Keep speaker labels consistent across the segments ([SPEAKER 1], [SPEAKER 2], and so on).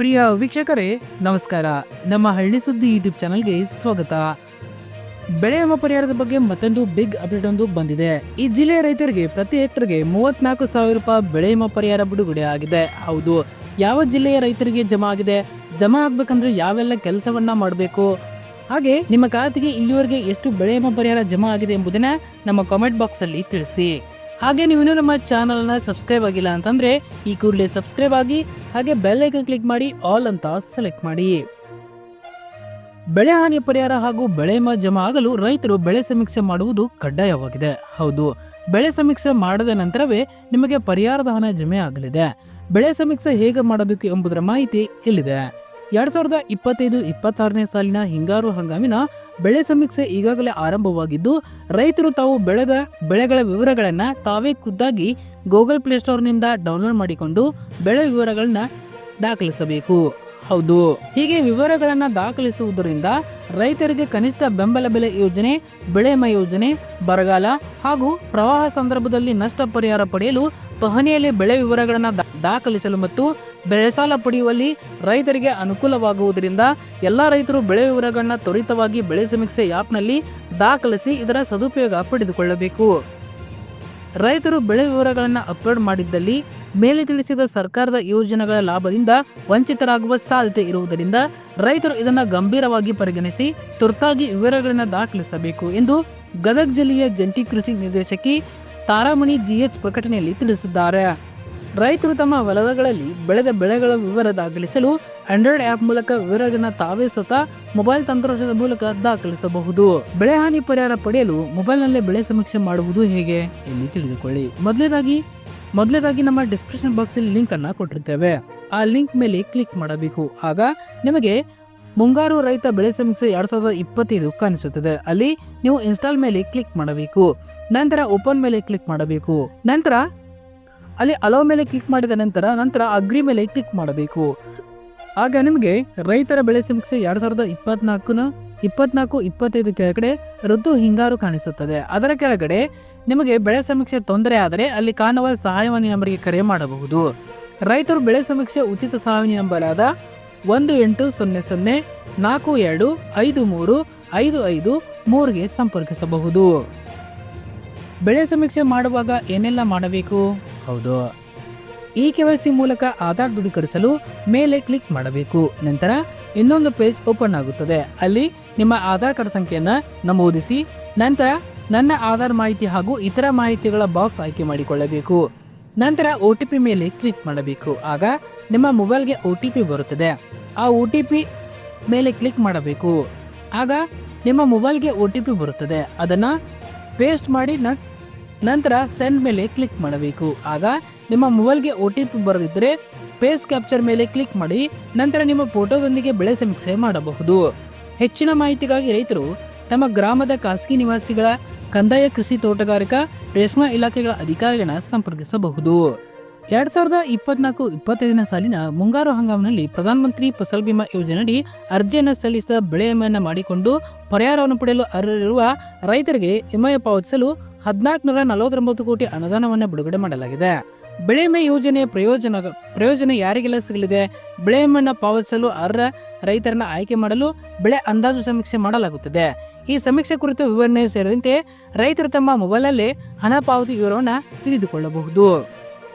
[SPEAKER 1] ಪ್ರಿಯ ವೀಕ್ಷಕರೇ ನಮಸ್ಕಾರ. ನಮ್ಮ ಹಳ್ಳಿ ಸುದ್ದಿ ಯೂಟ್ಯೂಬ್ ಚಾನಲ್ಗೆ ಸ್ವಾಗತ. ಬೆಳೆ ವಿಮಾ ಪರಿಹಾರದ ಬಗ್ಗೆ ಮತ್ತೊಂದು ಬಿಗ್ ಅಪ್ಡೇಟ್ ಒಂದು ಬಂದಿದೆ. ಈ ಜಿಲ್ಲೆಯ ರೈತರಿಗೆ ಪ್ರತಿ ಹೆಕ್ಟರ್ಗೆ 34,000 ರೂಪಾಯಿ ಬೆಳೆ ವಿಮಾ ಪರಿಹಾರ ಬಿಡುಗಡೆ ಆಗಿದೆ. ಹೌದು, ಯಾವ ಜಿಲ್ಲೆಯ ರೈತರಿಗೆ ಜಮಾ ಆಗಿದೆ, ಜಮಾ ಆಗ್ಬೇಕಂದ್ರೆ ಯಾವೆಲ್ಲ ಕೆಲಸವನ್ನ ಮಾಡಬೇಕು, ಹಾಗೆ ನಿಮ್ಮ ಖಾತೆಗೆ ಇಲ್ಲಿವರೆಗೆ ಎಷ್ಟು ಬೆಳೆ ವಿಮಾ ಪರಿಹಾರ ಜಮಾ ಆಗಿದೆ ಎಂಬುದನ್ನ ನಮ್ಮ ಕಾಮೆಂಟ್ ಬಾಕ್ಸ್ ಅಲ್ಲಿ ತಿಳಿಸಿ. ಹಾಗೆ ನೀವು ನಮ್ಮ ಚಾನಲ್ನ ಸಬ್ಸ್ಕ್ರೈಬ್ ಆಗಿಲ್ಲ ಅಂತಂದ್ರೆ ಈ ಕೂಡಲೇ ಸಬ್ಸ್ಕ್ರೈಬ್ ಆಗಿ, ಹಾಗೆ ಬೆಲ್ ಐಕಾನ್ ಕ್ಲಿಕ್ ಮಾಡಿ ಆಲ್ ಅಂತ ಸೆಲೆಕ್ಟ್ ಮಾಡಿ. ಬೆಳೆ ಹಾನಿ ಪರಿಹಾರ ಹಾಗೂ ಬೆಳೆ ವಿಮಾ ಜಮಾ ಆಗಲು ರೈತರು ಬೆಳೆ ಸಮೀಕ್ಷೆ ಮಾಡುವುದು ಕಡ್ಡಾಯವಾಗಿದೆ. ಹೌದು, ಬೆಳೆ ಸಮೀಕ್ಷೆ ಮಾಡದ ನಂತರವೇ ನಿಮಗೆ ಪರಿಹಾರದ ಹಣ ಜಮೆ ಆಗಲಿದೆ. ಬೆಳೆ ಸಮೀಕ್ಷೆ ಹೇಗೆ ಮಾಡಬೇಕು ಎಂಬುದರ ಮಾಹಿತಿ ಇಲ್ಲಿದೆ. 2025-26ನೇ ಸಾಲಿನ ಹಿಂಗಾರು ಹಂಗಾಮಿನ ಬೆಳೆ ಸಮೀಕ್ಷೆ ಈಗಾಗಲೇ ಆರಂಭವಾಗಿದ್ದು, ರೈತರು ತಾವು ಬೆಳೆದ ಬೆಳೆಗಳ ವಿವರಗಳನ್ನು ತಾವೇ ಖುದ್ದಾಗಿ ಗೂಗಲ್ ಪ್ಲೇಸ್ಟೋರ್ನಿಂದ ಡೌನ್ಲೋಡ್ ಮಾಡಿಕೊಂಡು ಬೆಳೆ ವಿವರಗಳನ್ನ ದಾಖಲಿಸಬೇಕು. ಹೌದು, ಹೀಗೆ ವಿವರಗಳನ್ನು ದಾಖಲಿಸುವುದರಿಂದ ರೈತರಿಗೆ ಕನಿಷ್ಠ ಬೆಂಬಲ ಬೆಲೆ ಯೋಜನೆ, ಬೆಳೆ ವಿಮಾ ಯೋಜನೆ, ಬರಗಾಲ ಹಾಗೂ ಪ್ರವಾಹ ಸಂದರ್ಭದಲ್ಲಿ ನಷ್ಟ ಪರಿಹಾರ ಪಡೆಯಲು ಪಹಣಿಯಲ್ಲಿ ಬೆಳೆ ವಿವರಗಳನ್ನು ದಾಖಲಿಸಲು ಮತ್ತು ಬೆಳೆ ಸಾಲ ಪಡೆಯುವಲ್ಲಿ ರೈತರಿಗೆ ಅನುಕೂಲವಾಗುವುದರಿಂದ ಎಲ್ಲ ರೈತರು ಬೆಳೆ ವಿವರಗಳನ್ನ ತ್ವರಿತವಾಗಿ ಬೆಳೆ ಸಮೀಕ್ಷೆ ಆ್ಯಪ್ನಲ್ಲಿ ದಾಖಲಿಸಿ ಇದರ ಸದುಪಯೋಗ ಪಡೆದುಕೊಳ್ಳಬೇಕು. ರೈತರು ಬೆಳೆ ವಿವರಗಳನ್ನು ಅಪ್ಲೋಡ್ ಮಾಡಿದ್ದಲ್ಲಿ ಮೇಲೆ ತಿಳಿಸಿದ ಸರ್ಕಾರದ ಯೋಜನೆಗಳ ಲಾಭದಿಂದ ವಂಚಿತರಾಗುವ ಸಾಧ್ಯತೆ ಇರುವುದರಿಂದ ರೈತರು ಇದನ್ನು ಗಂಭೀರವಾಗಿ ಪರಿಗಣಿಸಿ ತುರ್ತಾಗಿ ವಿವರಗಳನ್ನು ದಾಖಲಿಸಬೇಕು ಎಂದು ಗದಗ ಜಿಲ್ಲೆಯ ಜಂಟಿ ಕೃಷಿ ನಿರ್ದೇಶಕಿ ತಾರಾಮಣಿ ಜಿಎಚ್ ಪ್ರಕಟಣೆಯಲ್ಲಿ ತಿಳಿಸಿದ್ದಾರೆ. ರೈತರು ತಮ್ಮ ಹೊಲಗಳಲ್ಲಿ ಬೆಳೆದ ಬೆಳೆಗಳ ವಿವರ ದಾಖಲಿಸಲು ಆಂಡ್ರಾಯ್ಡ್ ಆ್ಯಪ್ ಮೂಲಕ ವಿವರಗಳನ್ನು ತಾವೇ ಸ್ವತಃ ಮೊಬೈಲ್ ತಂತ್ರಾಂಶದ ಮೂಲಕ ದಾಖಲಿಸಬಹುದು. ಬೆಳೆ ಹಾನಿ ಪರಿಹಾರ ಪಡೆಯಲು ಮೊಬೈಲ್ನಲ್ಲೇ ಬೆಳೆ ಸಮೀಕ್ಷೆ ಮಾಡುವುದು ಹೇಗೆ ಎಂದು ತಿಳಿದುಕೊಳ್ಳಿ. ಮೊದಲೇದಾಗಿ ನಮ್ಮ ಡಿಸ್ಕ್ರಿಪ್ಷನ್ ಬಾಕ್ಸಲ್ಲಿ ಲಿಂಕ್ ಅನ್ನು ಕೊಟ್ಟಿರ್ತೇವೆ. ಆ ಲಿಂಕ್ ಮೇಲೆ ಕ್ಲಿಕ್ ಮಾಡಬೇಕು. ಆಗ ನಿಮಗೆ ಮುಂಗಾರು ರೈತ ಬೆಳೆ ಸಮೀಕ್ಷೆ 2025 ಕಾಣಿಸುತ್ತದೆ. ಅಲ್ಲಿ ನೀವು ಇನ್ಸ್ಟಾಲ್ ಮೇಲೆ ಕ್ಲಿಕ್ ಮಾಡಬೇಕು. ನಂತರ ಓಪನ್ ಮೇಲೆ ಕ್ಲಿಕ್ ಮಾಡಬೇಕು. ನಂತರ ಅಲ್ಲಿ ಅಲೋ ಮೇಲೆ ಕ್ಲಿಕ್ ಮಾಡಿದ ನಂತರ ಅಗ್ರಿ ಮೇಲೆ ಕ್ಲಿಕ್ ಮಾಡಬೇಕು. ಆಗ ನಿಮಗೆ ರೈತರ ಬೆಳೆ ಸಮೀಕ್ಷೆ 2024-25 ಕೆಳಗಡೆ ಋತು ಹಿಂಗಾರು ಕಾಣಿಸುತ್ತದೆ. ಅದರ ಕೆಳಗಡೆ ನಿಮಗೆ ಬೆಳೆ ಸಮೀಕ್ಷೆ ತೊಂದರೆ ಆದರೆ ಅಲ್ಲಿ ಕಾಣುವ ಸಹಾಯವಾಣಿ ನಂಬರ್ಗೆ ಕರೆ ಮಾಡಬಹುದು. ರೈತರು ಬೆಳೆ ಸಮೀಕ್ಷೆ ಉಚಿತ ಸಹಾಯವಾಣಿ ನಂಬರ್ ಆದ 1800-42-53-5553ಗೆ ಸಂಪರ್ಕಿಸಬಹುದು. ಬೆಳೆ ಸಮೀಕ್ಷೆ ಮಾಡುವಾಗ ಏನೆಲ್ಲ ಮಾಡಬೇಕು? ಹೌದು, ಈ KYC ಮೂಲಕ ಆಧಾರ್ ದೃಢೀಕರಿಸಲು ಮೇಲೆ ಕ್ಲಿಕ್ ಮಾಡಬೇಕು. ನಂತರ ಇನ್ನೊಂದು ಪೇಜ್ ಓಪನ್ ಆಗುತ್ತದೆ. ಅಲ್ಲಿ ನಿಮ್ಮ ಆಧಾರ್ ಕಾರ್ಡ್ ಸಂಖ್ಯೆಯನ್ನು ನಮೂದಿಸಿ ನಂತರ ನನ್ನ ಆಧಾರ್ ಮಾಹಿತಿ ಹಾಗೂ ಇತರ ಮಾಹಿತಿಗಳ ಬಾಕ್ಸ್ ಆಯ್ಕೆ ಮಾಡಿಕೊಳ್ಳಬೇಕು. ನಂತರ OTP ಮೇಲೆ ಕ್ಲಿಕ್ ಮಾಡಬೇಕು. ಆಗ ನಿಮ್ಮ ಮೊಬೈಲ್ಗೆ OTP ಬರುತ್ತದೆ. ಆ OTP ಮೇಲೆ ಕ್ಲಿಕ್ ಮಾಡಬೇಕು. ಆಗ ನಿಮ್ಮ ಮೊಬೈಲ್ಗೆ OTP ಬರುತ್ತದೆ. ಅದನ್ನು ಪೇಸ್ಟ್ ಮಾಡಿ ನಂತರ ಸೆಂಡ್ ಮೇಲೆ ಕ್ಲಿಕ್ ಮಾಡಬೇಕು. ಆಗ ನಿಮ್ಮ ಮೊಬೈಲ್ಗೆ OTP ಬರದಿದ್ದರೆ ಪೇಸ್ ಕ್ಯಾಪ್ಚರ್ ಮೇಲೆ ಕ್ಲಿಕ್ ಮಾಡಿ ನಂತರ ನಿಮ್ಮ ಫೋಟೋದೊಂದಿಗೆ ಬೆಳೆ ಸಮೀಕ್ಷೆ ಮಾಡಬಹುದು. ಹೆಚ್ಚಿನ ಮಾಹಿತಿಗಾಗಿ ರೈತರು ತಮ್ಮ ಗ್ರಾಮದ ಖಾಸಗಿ ನಿವಾಸಿಗಳ ಕಂದಾಯ, ಕೃಷಿ, ತೋಟಗಾರಿಕಾ, ರೇಷ್ಮೆ ಇಲಾಖೆಗಳ ಅಧಿಕಾರಿಗಳನ್ನ ಸಂಪರ್ಕಿಸಬಹುದು. 2024-25ನೇ ಸಾಲಿನ ಮುಂಗಾರು ಹಂಗಾಮಿನಲ್ಲಿ ಪ್ರಧಾನಮಂತ್ರಿ ಫಸಲ್ ಬಿಮಾ ಯೋಜನೆಯಡಿ ಅರ್ಜಿಯನ್ನು ಸಲ್ಲಿಸಿದ ಬೆಳೆ ವಿಮೆಯನ್ನು ಮಾಡಿಕೊಂಡು ಪರಿಹಾರವನ್ನು ಪಡೆಯಲು ಅರ್ಹರಿರುವ ರೈತರಿಗೆ ವಿಮೆ ಪಾವತಿಸಲು 1449 ಕೋಟಿ ಅನುದಾನವನ್ನು ಬಿಡುಗಡೆ ಮಾಡಲಾಗಿದೆ. ಬೆಳೆ ವಿಮೆ ಯೋಜನೆಯ ಪ್ರಯೋಜನ ಯಾರಿಗೆಲ್ಲ ಸಿಗಲಿದೆ? ಬೆಳೆ ವಿಮೆಯನ್ನು ಪಾವತಿಸಲು ಅರ್ಹ ರೈತರನ್ನ ಆಯ್ಕೆ ಮಾಡಲು ಬೆಳೆ ಅಂದಾಜು ಸಮೀಕ್ಷೆ ಮಾಡಲಾಗುತ್ತದೆ. ಈ ಸಮೀಕ್ಷೆ ಕುರಿತು ವಿವರಣೆ ಸೇರಿದಂತೆ ರೈತರು ತಮ್ಮ ಮೊಬೈಲಲ್ಲೇ ಹಣ ಪಾವತಿ ವಿವರವನ್ನು ತಿಳಿದುಕೊಳ್ಳಬಹುದು.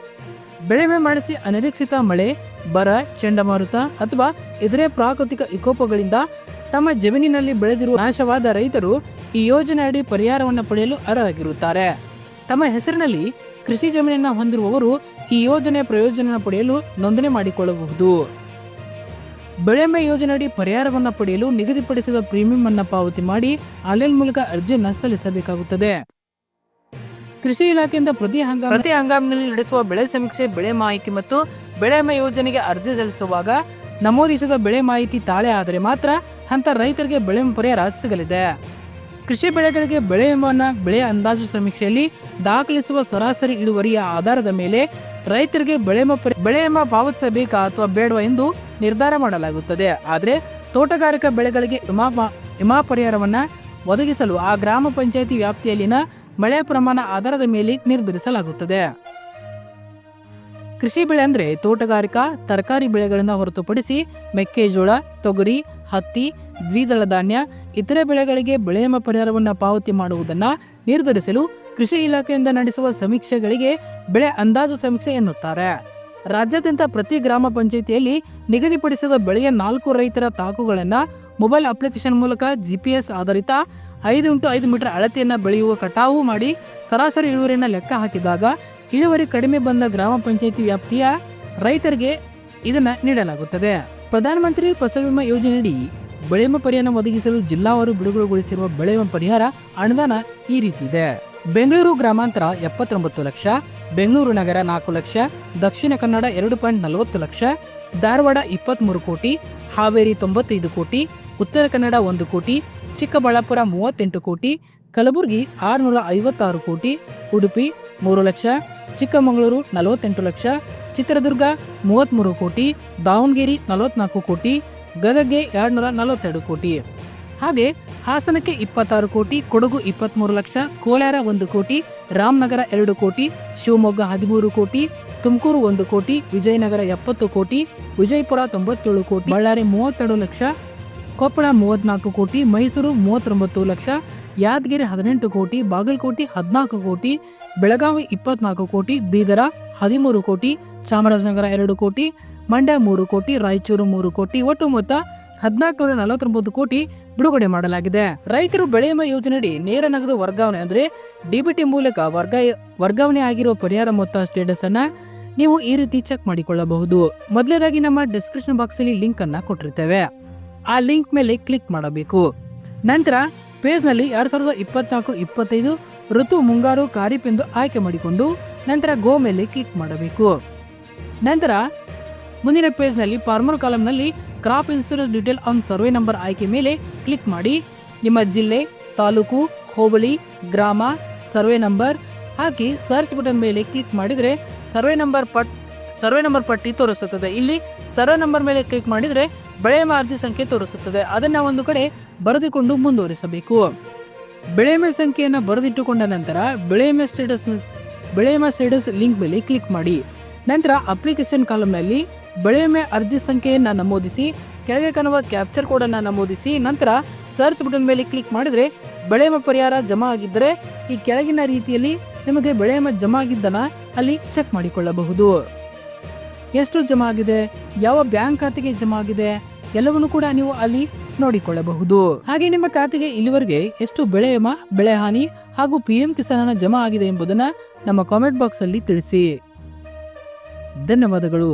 [SPEAKER 1] ಬೆಳೆ ವಿಮೆ ಮಾಡಿಸಿ ಅನಿರೀಕ್ಷಿತ ಮಳೆ, ಬರ, ಚಂಡಮಾರುತ ಅಥವಾ ಇತರೆ ಪ್ರಾಕೃತಿಕ ವಿಕೋಪಗಳಿಂದ ತಮ್ಮ ಜಮೀನಿನಲ್ಲಿ ಬೆಳೆದಿರುವ ನಾಶವಾದ ರೈತರು ಈ ಯೋಜನೆಯಡಿ ಪರಿಹಾರವನ್ನು ಪಡೆಯಲು ಅರ್ಹರಾಗಿರುತ್ತಾರೆ. ತಮ್ಮ ಹೆಸರಿನಲ್ಲಿ ಕೃಷಿ ಜಮೀನನ್ನು ಹೊಂದಿರುವವರು ಈ ಯೋಜನೆಯ ಪ್ರಯೋಜನ ಪಡೆಯಲು ನೋಂದಣಿ ಮಾಡಿಕೊಳ್ಳಬಹುದು. ಬೆಳೆ ವಿಮೆ ಯೋಜನೆಯಡಿ ಪರಿಹಾರವನ್ನು ಪಡೆಯಲು ನಿಗದಿಪಡಿಸಿದ ಪ್ರೀಮಿಯಂ ಅನ್ನು ಪಾವತಿ ಮಾಡಿ ಆನ್ಲೈನ್ ಮೂಲಕ ಅರ್ಜಿಯನ್ನು ಸಲ್ಲಿಸಬೇಕಾಗುತ್ತದೆ. ಕೃಷಿ ಇಲಾಖೆಯಿಂದ ಪ್ರತಿ ಹಂಗಾಮಿನಲ್ಲಿ ನಡೆಸುವ ಬೆಳೆ ಸಮೀಕ್ಷೆ, ಬೆಳೆ ಮಾಹಿತಿ ಮತ್ತು ಬೆಳೆ ವಿಮೆ ಯೋಜನೆಗೆ ಅರ್ಜಿ ಸಲ್ಲಿಸುವಾಗ ನಮೂದಿಸಿದ ಬೆಳೆ ಮಾಹಿತಿ ತಾಳೆ ಆದರೆ ಮಾತ್ರ ಅಂತ ರೈತರಿಗೆ ಬೆಳೆ ಪರಿಹಾರ ಸಿಗಲಿದೆ. ಕೃಷಿ ಬೆಳೆಗಳಿಗೆ ಬೆಳೆ ವಿಮೆಯನ್ನು ಬೆಳೆ ಅಂದಾಜು ಸಮೀಕ್ಷೆಯಲ್ಲಿ ದಾಖಲಿಸುವ ಸರಾಸರಿ ಇಳುವರಿಯ ಆಧಾರದ ಮೇಲೆ ರೈತರಿಗೆ ಬೆಳೆ ವಿಮೆ ಪಾವತಿಸಬೇಕಾ ಅಥವಾ ಬೇಡವಾ ಎಂದು ನಿರ್ಧಾರ ಮಾಡಲಾಗುತ್ತದೆ. ಆದರೆ ತೋಟಗಾರಿಕಾ ಬೆಳೆಗಳಿಗೆ ವಿಮಾ ಪರಿಹಾರವನ್ನು ಒದಗಿಸಲು ಆ ಗ್ರಾಮ ಪಂಚಾಯಿತಿ ವ್ಯಾಪ್ತಿಯಲ್ಲಿನ ಮಳೆ ಪ್ರಮಾಣ ಆಧಾರದ ಮೇಲೆ ನಿರ್ಧರಿಸಲಾಗುತ್ತದೆ. ಕೃಷಿ ಬೆಳೆ ಅಂದ್ರೆ ತೋಟಗಾರಿಕಾ ತರಕಾರಿ ಬೆಳೆಗಳನ್ನು ಹೊರತುಪಡಿಸಿ ಮೆಕ್ಕೆಜೋಳ, ತೊಗರಿ, ಹತ್ತಿ, ದ್ವಿದಳ ಧಾನ್ಯ, ಇತರೆ ಬೆಳೆಗಳಿಗೆ ಬೆಳೆ ವಿಮಾ ಪರಿಹಾರವನ್ನು ಪಾವತಿ ಮಾಡುವುದನ್ನ ನಿರ್ಧರಿಸಲು ಕೃಷಿ ಇಲಾಖೆಯಿಂದ ನಡೆಸುವ ಸಮೀಕ್ಷೆಗಳಿಗೆ ಬೆಳೆ ಅಂದಾಜು ಸಮೀಕ್ಷೆ ಎನ್ನುತ್ತಾರೆ. ರಾಜ್ಯಾದ್ಯಂತ ಪ್ರತಿ ಗ್ರಾಮ ಪಂಚಾಯಿತಿಯಲ್ಲಿ ನಿಗದಿಪಡಿಸಿದ ಬೆಳೆಯ 4 ರೈತರ ತಾಕುಗಳನ್ನು ಮೊಬೈಲ್ ಅಪ್ಲಿಕೇಶನ್ ಮೂಲಕ GPS ಆಧಾರಿತ 5x5 ಮೀಟರ್ ಅಳತೆಯನ್ನ ಬೆಳೆಯುವ ಕಟಾವು ಮಾಡಿ ಸರಾಸರಿ ಇಳುವರಿಯನ್ನು ಲೆಕ್ಕ ಹಾಕಿದಾಗ ಇಳುವರಿ ಕಡಿಮೆ ಬಂದ ಗ್ರಾಮ ಪಂಚಾಯಿತಿ ವ್ಯಾಪ್ತಿಯ ರೈತರಿಗೆ ಇದನ್ನ ನೀಡಲಾಗುತ್ತದೆ. ಪ್ರಧಾನಮಂತ್ರಿ ಫಸಲ್ ವಿಮಾ ಯೋಜನೆಯಡಿ ಬೆಳೆ ವಿಮಾ ಪರಿಹಾರ ಒದಗಿಸಲು ಜಿಲ್ಲಾವಾರು ಬಿಡುಗಡೆಗೊಳಿಸಿರುವ ಬೆಳೆ ವಿಮಾ ಪರಿಹಾರ ಅನುದಾನ ಈ ರೀತಿ ಇದೆ. ಬೆಂಗಳೂರು ಗ್ರಾಮಾಂತರ 79 ಲಕ್ಷ, ಬೆಂಗಳೂರು ನಗರ 4 ಲಕ್ಷ, ದಕ್ಷಿಣ ಕನ್ನಡ 2.40 ಲಕ್ಷ, ಧಾರವಾಡ 23 ಕೋಟಿ, ಹಾವೇರಿ 95 ಕೋಟಿ, ಉತ್ತರ ಕನ್ನಡ 1 ಕೋಟಿ, ಚಿಕ್ಕಬಳ್ಳಾಪುರ 38 ಕೋಟಿ, ಕಲಬುರಗಿ 656 ಕೋಟಿ, ಉಡುಪಿ 3 ಲಕ್ಷ, ಚಿಕ್ಕಮಗಳೂರು 48 ಲಕ್ಷ, ಚಿತ್ರದುರ್ಗ 33 ಕೋಟಿ, ದಾವಣಗೆರೆ 44 ಕೋಟಿ, ಗದಗ್ಗೆ 242 ಕೋಟಿ. ಹಾಗೆ ಹಾಸನಕ್ಕೆ 26 ಕೋಟಿ, ಕೊಡಗು 23 ಲಕ್ಷ, ಕೋಲಾರ 1 ಕೋಟಿ, ರಾಮನಗರ 2 ಕೋಟಿ, ಶಿವಮೊಗ್ಗ 13 ಕೋಟಿ, ತುಮಕೂರು 1 ಕೋಟಿ, ವಿಜಯನಗರ 70 ಕೋಟಿ, ವಿಜಯಪುರ 97 ಕೋಟಿ, ಬಳ್ಳಾರಿ 32 ಲಕ್ಷ, ಕೊಪ್ಪಳ 34 ಕೋಟಿ, ಮೈಸೂರು 39 ಲಕ್ಷ, ಯಾದಗಿರಿ 18 ಕೋಟಿ, ಬಾಗಲಕೋಟೆ 14 ಕೋಟಿ, ಬೆಳಗಾವಿ 24 ಕೋಟಿ, ಬೀದರ 13 ಕೋಟಿ, ಚಾಮರಾಜನಗರ 2 ಕೋಟಿ, ಮಂಡ್ಯ 3 ಕೋಟಿ, ರಾಯಚೂರು 3 ಕೋಟಿ, ಒಟ್ಟು ಮೊತ್ತ 1449 ಕೋಟಿ ಬಿಡುಗಡೆ ಮಾಡಲಾಗಿದೆ. ರೈತರು ಬೆಳೆ ವಿಮಾ ಯೋಜನೆಯಡಿ ನೇರ ನಗದು ವರ್ಗಾವಣೆ ಅಂದ್ರೆ DBT ಮೂಲಕ ವರ್ಗಾವಣೆ ಆಗಿರುವ ಪರಿಹಾರ ಮೊತ್ತ ಸ್ಟೇಟಸ್ ಅನ್ನ ನೀವು ಈ ರೀತಿ ಚೆಕ್ ಮಾಡಿಕೊಳ್ಳಬಹುದು. ಮೊದಲನೇದಾಗಿ ನಮ್ಮ ಡಿಸ್ಕ್ರಿಪ್ಷನ್ ಬಾಕ್ಸ್ ಅಲ್ಲಿ ಲಿಂಕ್ ಅನ್ನ ಕೊಟ್ಟಿರ್ತೇವೆ. ಆ ಲಿಂಕ್ ಮೇಲೆ ಕ್ಲಿಕ್ ಮಾಡಬೇಕು. ನಂತರ ಪೇಜ್ ನಲ್ಲಿ 2024-25 ಋತು ಮುಂಗಾರು ಖಾರಿಫ್ ಎಂದು ಆಯ್ಕೆ ಮಾಡಿಕೊಂಡು ನಂತರ ಗೋ ಮೇಲೆ ಕ್ಲಿಕ್ ಮಾಡಬೇಕು. ನಂತರ ಮುಂದಿನ ಪೇಜ್ ನಲ್ಲಿ ಫಾರ್ಮರ್ ಕಾಲಮ್ ನಲ್ಲಿ crop insurance detail on survey number ಆಯ್ಕೆ ಮೇಲೆ ಕ್ಲಿಕ್ ಮಾಡಿ ನಿಮ್ಮ ಜಿಲ್ಲೆ, ತಾಲೂಕು, ಹೋಬಳಿ, ಗ್ರಾಮ, ಸರ್ವೆ ನಂಬರ್ ಹಾಕಿ ಸರ್ಚ್ ಬಟನ್ ಮೇಲೆ ಕ್ಲಿಕ್ ಮಾಡಿದರೆ ಸರ್ವೆ ನಂಬರ್ ಪಟ್ಟಿ ತೋರಿಸುತ್ತದೆ. ಇಲ್ಲಿ ಸರ್ವೆ ನಂಬರ್ ಮೇಲೆ ಕ್ಲಿಕ್ ಮಾಡಿದರೆ ಬೆಳೆ ವಿಮಾ ಅರ್ಜಿ ಸಂಖ್ಯೆ ತೋರಿಸುತ್ತದೆ. ಅದನ್ನ ಒಂದು ಕಡೆ ಬರೆದುಕೊಂಡು ಮುಂದುವರಿಸಬೇಕು. ಬೆಳೆ ವಿಮೆ ಸಂಖ್ಯೆಯನ್ನು ಬರೆದಿಟ್ಟುಕೊಂಡ ನಂತರ ಬೆಳೆ ವಿಮಾ ಸ್ಟೇಟಸ್ ಲಿಂಕ್ ಮೇಲೆ ಕ್ಲಿಕ್ ಮಾಡಿ. ನಂತರ ಅಪ್ಲಿಕೇಶನ್ ಕಾಲಮ್ನಲ್ಲಿ ಬೆಳೆ ವಿಮೆ ಅರ್ಜಿ ಸಂಖ್ಯೆಯನ್ನು ನಮೂದಿಸಿ ಕೆಳಗೆ ಕಾಣುವ ಕ್ಯಾಪ್ಚರ್ ಕೋಡನ್ನು ನಮೂದಿಸಿ ನಂತರ ಸರ್ಚ್ ಬಟನ್ ಮೇಲೆ ಕ್ಲಿಕ್ ಮಾಡಿದರೆ ಬೆಳೆ ವಿಮಾ ಪರಿಹಾರ ಜಮಾ ಆಗಿದ್ದರೆ ಈ ಕೆಳಗಿನ ರೀತಿಯಲ್ಲಿ ನಿಮಗೆ ಬೆಳೆ ವಿಮಾ ಜಮಾ ಆಗಿದ್ದನ್ನ ಅಲ್ಲಿ ಚೆಕ್ ಮಾಡಿಕೊಳ್ಳಬಹುದು. ಎಷ್ಟು ಜಮಾ ಆಗಿದೆ, ಯಾವ ಬ್ಯಾಂಕ್ ಖಾತೆಗೆ ಜಮಾ ಆಗಿದೆ ಎಲ್ಲವನ್ನು ಕೂಡ ನೀವು ಅಲ್ಲಿ ನೋಡಿಕೊಳ್ಳಬಹುದು. ಹಾಗೆ ನಿಮ್ಮ ಖಾತೆಗೆ ಇಲ್ಲಿವರೆಗೆ ಎಷ್ಟು ಬೆಳೆ ವಿಮಾ, ಬೆಳೆ ಹಾನಿ ಹಾಗೂ PM ಕಿಸಾನ್ ಜಮಾ ಆಗಿದೆ ಎಂಬುದನ್ನ ನಮ್ಮ ಕಾಮೆಂಟ್ ಬಾಕ್ಸ್ ಅಲ್ಲಿ ತಿಳಿಸಿ. ಧನ್ಯವಾದಗಳು.